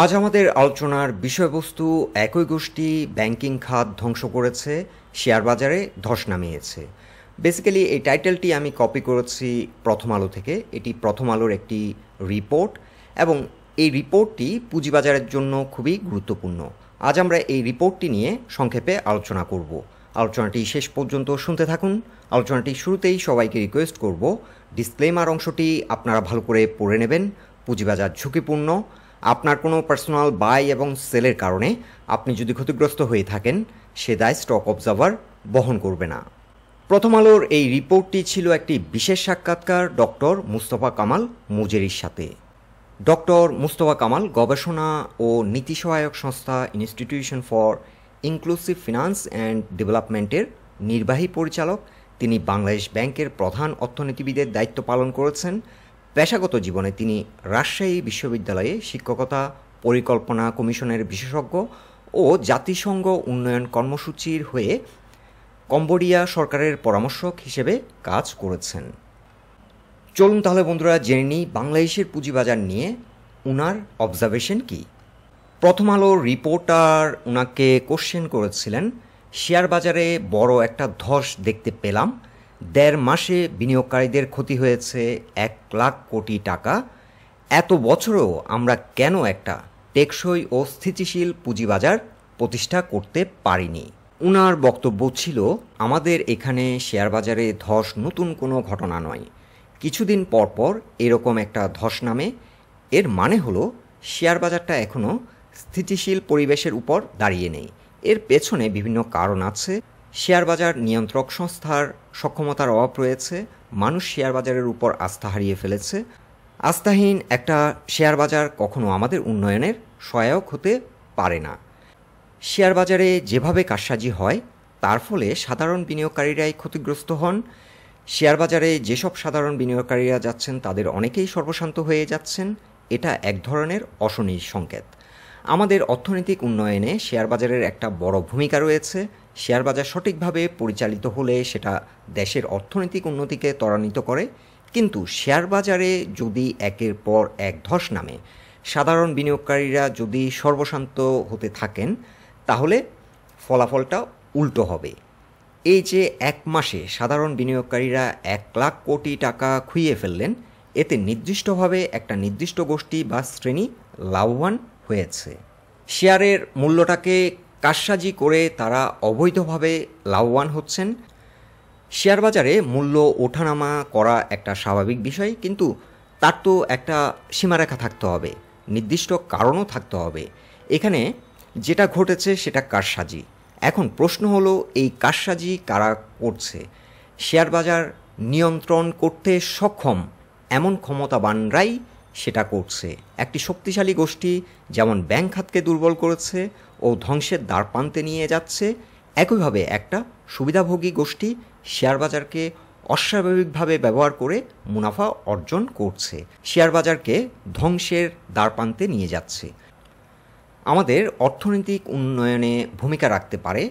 আজ আমাদের আলোচনার বিষয়বস্তু একই গোষ্ঠী ব্যাংকিং খাত ধ্বংস করেছে, শেয়ার বাজারে ধস নামিয়েছে। বেসিক্যালি এই টাইটেলটি আমি কপি করেছি প্রথম আলো থেকে। এটি প্রথম আলোর একটি রিপোর্ট এবং এই রিপোর্টটি পুঁজিবাজারের জন্য খুবই গুরুত্বপূর্ণ। আজ আমরা এই রিপোর্টটি নিয়ে সংক্ষেপে আলোচনা করব। আলোচনাটি শেষ পর্যন্ত শুনতে থাকুন। আলোচনাটি শুরুতেই সবাইকে রিকোয়েস্ট করব, ডিসক্লেমার অংশটি আপনারা ভালো করে পড়ে নেবেন। পুঁজিবাজার ঝুঁকিপূর্ণ। আপনার কোনো পার্সোনাল বাই এবং সেলের কারণে আপনি যদি ক্ষতিগ্রস্ত হয়ে থাকেন, সে দায় স্টক অবজার্ভার বহন করবে না। প্রথম আলোর এই রিপোর্টটি ছিল একটি বিশেষ সাক্ষাৎকার ডক্টর মুস্তফা কামাল মুজেরির সাথে। ডক্টর মুস্তফা কামাল গবেষণা ও নীতি সহায়ক সংস্থা institution for inclusive finance and ডেভেলপমেন্টের নির্বাহী পরিচালক। তিনি বাংলাদেশ ব্যাংকের প্রধান অর্থনীতিবিদের দায়িত্ব পালন করেছেন। পেশাগত জীবনে তিনি রাজশাহী বিশ্ববিদ্যালয়ে শিক্ষকতা, পরিকল্পনা কমিশনের বিশেষজ্ঞ ও জাতিসংঘ উন্নয়ন কর্মসূচির হয়ে কম্বোডিয়া সরকারের পরামর্শক হিসেবে কাজ করেছেন। চলুন তাহলে বন্ধুরা জেনে নিই বাংলাদেশের পুঁজিবাজার নিয়ে উনার অবজারভেশন কি। প্রথম আলোর রিপোর্টার উনাকে কোশ্চেন করেছিলেন, শেয়ার বাজারে বড় একটা ধস দেখতে পেলাম, ১.৫ মাসে বিনিয়োগকারীদের ক্ষতি হয়েছে ১,০০,০০০ কোটি টাকা। এত বছরেও আমরা কেন একটা টেকসই ও স্থিতিশীল পুঁজিবাজার প্রতিষ্ঠা করতে পারিনি? উনার বক্তব্য ছিল, আমাদের এখানে শেয়ার বাজারে ধস নতুন কোনো ঘটনা নয়। কিছুদিন পর পর এরকম একটা ধস নামে। এর মানে হলো শেয়ার বাজারটা এখনও স্থিতিশীল পরিবেশের উপর দাঁড়িয়ে নেই। এর পেছনে বিভিন্ন কারণ আছে। শেয়ার বাজার নিয়ন্ত্রক সংস্থার সক্ষমতার অভাব রয়েছে। মানুষ শেয়ার বাজারের উপর আস্থা হারিয়ে ফেলেছে। আস্থাহীন একটা শেয়ার বাজার কখনো আমাদের উন্নয়নের সহায়ক হতে পারে না। শেয়ার বাজারে যেভাবে কারসাজি হয় তার ফলে সাধারণ বিনিয়োগকারীরাই ক্ষতিগ্রস্ত হন। শেয়ার বাজারে যেসব সাধারণ বিনিয়োগকারীরা যাচ্ছেন তাদের অনেকেই সর্বশান্ত হয়ে যাচ্ছেন। এটা এক ধরনের অশনির সংকেত। আমাদের অর্থনৈতিক উন্নয়নে শেয়ার বাজারের একটা বড় ভূমিকা রয়েছে। শেয়ার বাজার সঠিকভাবে পরিচালিত হলে সেটা দেশের অর্থনৈতিক উন্নতিকে ত্বরান্বিত করে। কিন্তু শেয়ার বাজারে যদি একের পর এক ধস নামে, সাধারণ বিনিয়োগকারীরা যদি সর্বশান্ত হতে থাকেন, তাহলে ফলাফলটা উল্টো হবে। এই যে ১ মাসে সাধারণ বিনিয়োগকারীরা ১,০০,০০০ কোটি টাকা খুইয়ে ফেললেন, এতে নির্দিষ্টভাবে একটা নির্দিষ্ট গোষ্ঠী বা শ্রেণী লাভবান হয়েছে। শেয়ারের মূল্যটাকে কারসাজি করে তারা অবৈধভাবে লাভবান হচ্ছেন। শেয়ার বাজারে মূল্য ওঠানামা করা একটা স্বাভাবিক বিষয়, কিন্তু তার তো একটা সীমারেখা থাকতে হবে, নির্দিষ্ট কারণও থাকতে হবে। এখানে যেটা ঘটেছে সেটা কারসাজি। এখন প্রশ্ন হলো, এই কারসাজি কারা করছে? শেয়ার বাজার নিয়ন্ত্রণ করতে সক্ষম এমন ক্ষমতাবানরাই সেটা করছে। একটি শক্তিশালী গোষ্ঠী যেমন ব্যাংক খাতকে দুর্বল করেছে ও ধ্বংসের দ্বারপ্রান্তে নিয়ে যাচ্ছে, একইভাবে একটা সুবিধাভোগী গোষ্ঠী শেয়ার বাজারকে অস্বাভাবিকভাবে ব্যবহার করে মুনাফা অর্জন করছে, শেয়ার বাজারকে ধ্বংসের দ্বারপ্রান্তে নিয়ে যাচ্ছে। আমাদের অর্থনৈতিক উন্নয়নে ভূমিকা রাখতে পারে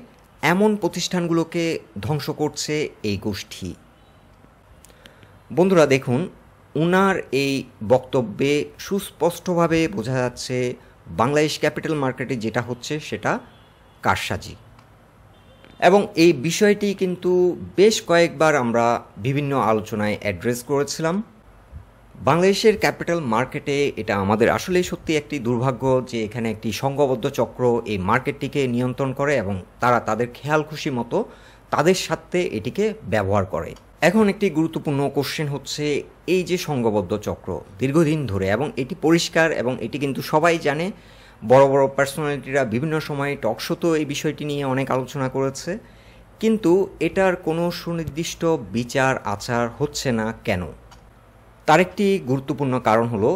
এমন প্রতিষ্ঠানগুলোকে ধ্বংস করছে এই গোষ্ঠী। বন্ধুরা দেখুন, উনার এই বক্তব্যে সুস্পষ্টভাবে বোঝা যাচ্ছে বাংলাদেশ ক্যাপিটাল মার্কেটে যেটা হচ্ছে সেটা কারসাজি। এবং এই বিষয়টি কিন্তু বেশ কয়েকবার আমরা বিভিন্ন আলোচনায় অ্যাড্রেস করেছিলাম। বাংলাদেশের ক্যাপিটাল মার্কেটে এটা আমাদের আসলেই সত্যি একটি দুর্ভাগ্য যে এখানে একটি সংঘবদ্ধ চক্র এই মার্কেটটিকে নিয়ন্ত্রণ করে এবং তারা তাদের খেয়াল খুশি মতো তাদের সাথে এটিকে ব্যবহার করে। এখন একটি গুরুত্বপূর্ণ কোশ্চেন হচ্ছে, এই যে সংঘবদ্ধ চক্র দীর্ঘদিন ধরে, এবং এটি পরিষ্কার এবং এটি কিন্তু সবাই জানে, বড় বড় পার্সোনালিটিরা বিভিন্ন সময় টকশোতেও এই বিষয়টি নিয়ে অনেক আলোচনা করেছে, কিন্তু এটার কোনো সুনির্দিষ্ট বিচার আচার হচ্ছে না কেন? তার একটি গুরুত্বপূর্ণ কারণ হলো,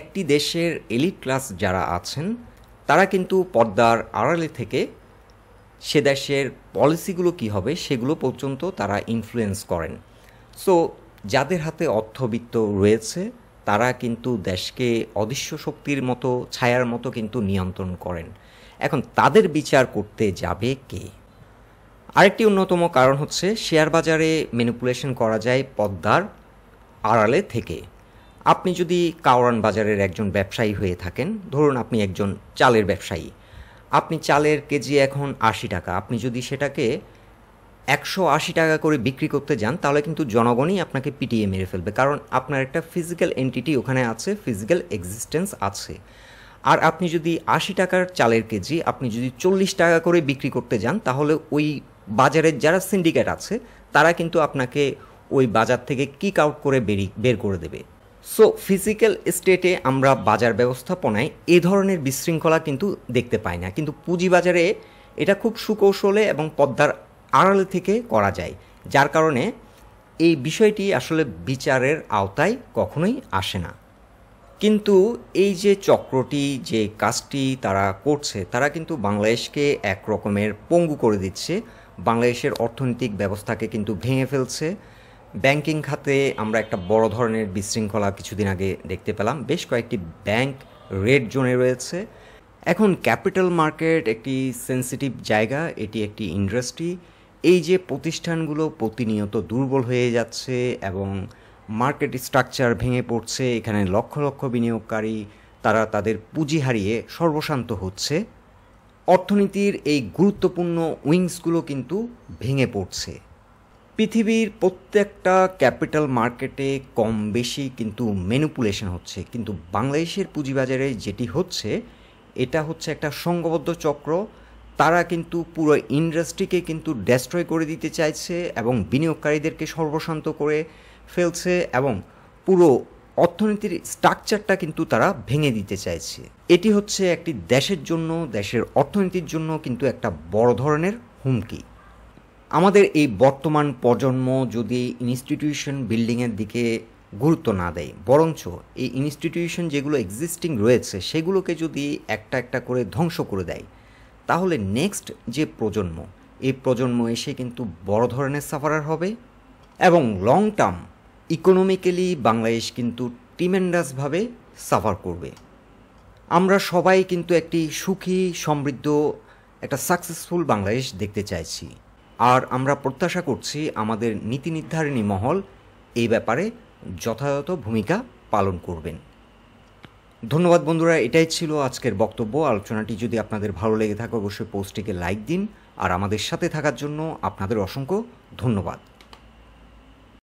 একটি দেশের এলিট ক্লাস যারা আছেন তারা কিন্তু পর্দার আড়ালে থেকে সে দেশের পলিসিগুলো কী হবে সেগুলো পর্যন্ত তারা ইনফ্লুয়েন্স করেন। সো যাদের হাতে অর্থবিত্ত রয়েছে তারা কিন্তু দেশকে অদৃশ্য শক্তির মতো, ছায়ার মতো কিন্তু নিয়ন্ত্রণ করেন। এখন তাদের বিচার করতে যাবে কে? আরেকটি অন্যতম কারণ হচ্ছে, শেয়ার বাজারে ম্যানিপুলেশন করা যায় পর্দার আড়ালে থেকে। আপনি যদি কাওরান বাজারের একজন ব্যবসায়ী হয়ে থাকেন, ধরুন আপনি একজন চালের ব্যবসায়ী, আপনি চালের কেজি এখন ৮০ টাকা, আপনি যদি সেটাকে ১৮০ টাকা করে বিক্রি করতে যান তাহলে কিন্তু জনগণই আপনাকে পিটিয়ে মেরে ফেলবে, কারণ আপনার একটা ফিজিক্যাল এন্টিটি ওখানে আছে, ফিজিক্যাল এক্সিস্টেন্স আছে। আর আপনি যদি ৮০ টাকার চালের কেজি আপনি যদি ৪০ টাকা করে বিক্রি করতে যান তাহলে ওই বাজারের যারা সিন্ডিকেট আছে তারা কিন্তু আপনাকে ওই বাজার থেকে কিক আউট করে বের করে দেবে। সো ফিজিক্যাল স্টেটে আমরা বাজার ব্যবস্থাপনায় এ ধরনের বিশৃঙ্খলা কিন্তু দেখতে পাই না, কিন্তু পুঁজিবাজারে এটা খুব সুকৌশলে এবং পদ্মার আড়ালে থেকে করা যায়, যার কারণে এই বিষয়টি আসলে বিচারের আওতায় কখনোই আসে না। কিন্তু এই যে চক্রটি, যে কাজটি তারা করছে, তারা কিন্তু বাংলাদেশকে এক রকমের পঙ্গু করে দিচ্ছে, বাংলাদেশের অর্থনৈতিক ব্যবস্থাকে কিন্তু ভেঙে ফেলছে। ব্যাংকিং খাতে আমরা একটা বড় ধরনের বিশৃঙ্খলা কিছুদিন আগে দেখতে পেলাম, বেশ কয়েকটি ব্যাংক রেড জোনে রয়েছে। এখন ক্যাপিটাল মার্কেট একটি সেন্সিটিভ জায়গা, এটি একটি ইন্ডাস্ট্রি। এই যে প্রতিষ্ঠানগুলো প্রতিনিয়ত দুর্বল হয়ে যাচ্ছে এবং মার্কেট স্ট্রাকচার ভেঙে পড়ছে, এখানে লক্ষ লক্ষ বিনিয়োগকারী তারা তাদের পুঁজি হারিয়ে সর্বশান্ত হচ্ছে, অর্থনীতির এই গুরুত্বপূর্ণ উইংসগুলো কিন্তু ভেঙে পড়ছে। পৃথিবীর প্রত্যেকটা ক্যাপিটাল মার্কেটে কম বেশি কিন্তু ম্যানিপুলেশন হচ্ছে, কিন্তু বাংলাদেশের পুঁজিবাজারে যেটি হচ্ছে এটা হচ্ছে একটা সংঘবদ্ধ চক্র। তারা কিন্তু পুরো ইন্ডাস্ট্রিকে কিন্তু ডেস্ট্রয় করে দিতে চাইছে এবং বিনিয়োগকারীদেরকে সর্বশান্ত করে ফেলছে এবং পুরো অর্থনীতির স্ট্রাকচারটা কিন্তু তারা ভেঙে দিতে চাইছে। এটি হচ্ছে একটি দেশের জন্য, দেশের অর্থনীতির জন্য কিন্তু একটা বড় ধরনের হুমকি। আমাদের এই বর্তমান প্রজন্ম যদি ইনস্টিটিউশন বিল্ডিংয়ের দিকে গুরুত্ব না দেয়, বরঞ্চ এই ইনস্টিটিউশন যেগুলো এক্সিস্টিং রয়েছে সেগুলোকে যদি একটা একটা করে ধ্বংস করে দেয়, তাহলে নেক্সট যে প্রজন্ম, এই প্রজন্ম এসে কিন্তু বড় ধরনের সাফারার হবে এবং লং টার্ম ইকোনমিক্যালি বাংলাদেশ কিন্তু ট্রিমেন্ডাসভাবে সাফার করবে। আমরা সবাই কিন্তু একটি সুখী, সমৃদ্ধ, একটা সাকসেসফুল বাংলাদেশ দেখতে চাইছি, আর আমরা প্রত্যাশা করছি আমাদের নীতি নির্ধারণী মহল এই ব্যাপারে যথাযথ ভূমিকা পালন করবেন। ধন্যবাদ বন্ধুরা, এটাই ছিল আজকের বক্তব্য। আলোচনাটি যদি আপনাদের ভালো লেগে থাকে অবশ্যই পোস্টটিকে লাইক দিন, আর আমাদের সাথে থাকার জন্য আপনাদের অসংখ্য ধন্যবাদ।